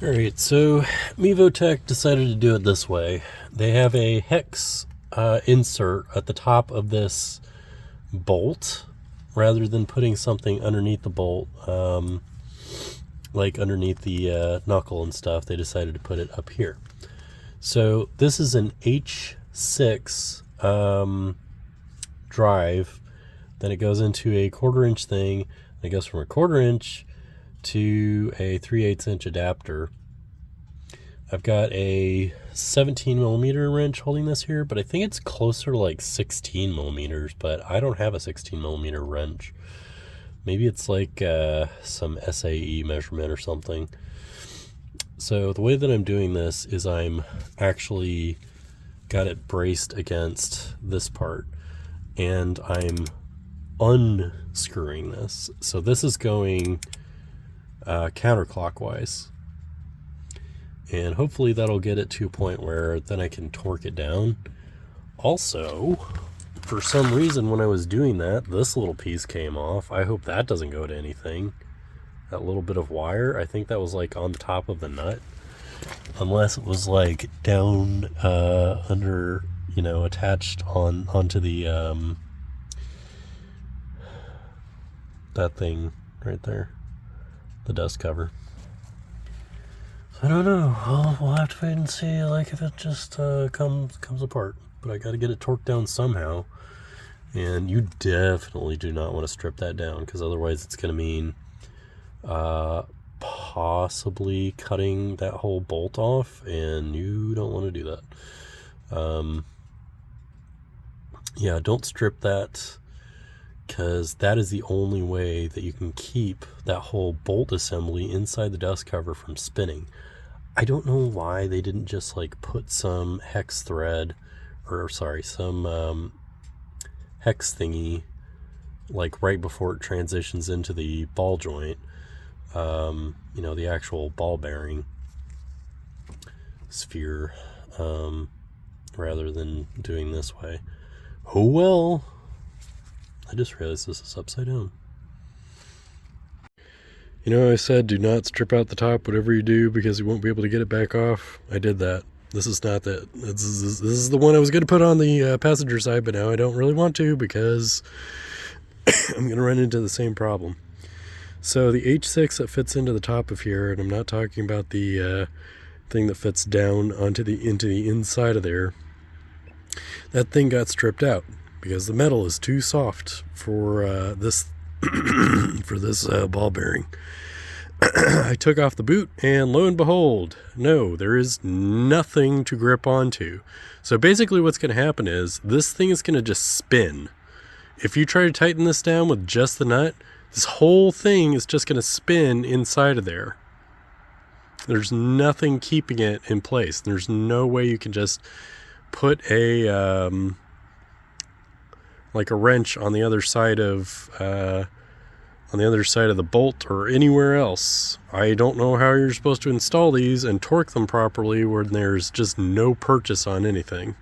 Alright, so Mevotech decided to do it this way. They have a hex insert at the top of this bolt rather than putting something underneath the bolt, like underneath the knuckle and stuff. They decided to put it up here. So this is an H6 drive. Then it goes into a 1/4 inch thing. It goes from a 1/4 inch to a 3/8 inch adapter. I've got a 17 millimeter wrench holding this here, but I think it's closer to like 16 millimeters, but I don't have a 16 millimeter wrench. Maybe it's like some SAE measurement or something. So the way that I'm doing this is I'm actually got it braced against this part, and I'm unscrewing this. So this is going counterclockwise, and hopefully that'll get it to a point where then I can torque it down. Also, for some reason when I was doing that, this little piece came off. I hope that doesn't go to anything. That little bit of wire, I think that was like on the top of the nut, unless it was like down under, you know, attached onto the that thing right there, the dust cover. I don't know. We'll have to wait and see, like, if it just comes apart. But I got to get it torqued down somehow. And you definitely do not want to strip that down, because otherwise it's going to mean possibly cutting that whole bolt off, and you don't want to do that. Yeah, don't strip that, because that is the only way that you can keep that whole bolt assembly inside the dust cover from spinning. I don't know why they didn't just like put some hex thread, or sorry, some hex thingy like right before it transitions into the ball joint, you know, the actual ball bearing sphere, rather than doing this way. Oh well. I just realized this is upside down. You know, I said do not strip out the top, whatever you do, because you won't be able to get it back off. I did that. This is not that. This is the one I was going to put on the passenger side, but now I don't really want to, because I'm going to run into the same problem. So the H6 that fits into the top of here, and I'm not talking about the thing that fits down into the inside of there, that thing got stripped out because the metal is too soft for this for this ball bearing. I took off the boot, and lo and behold, no, there is nothing to grip onto. So basically what's going to happen is this thing is going to just spin. If you try to tighten this down with just the nut, this whole thing is just going to spin inside of there. There's nothing keeping it in place. There's no way you can just put a like a wrench on the other side of the bolt or anywhere else. I don't know how you're supposed to install these and torque them properly when there's just no purchase on anything.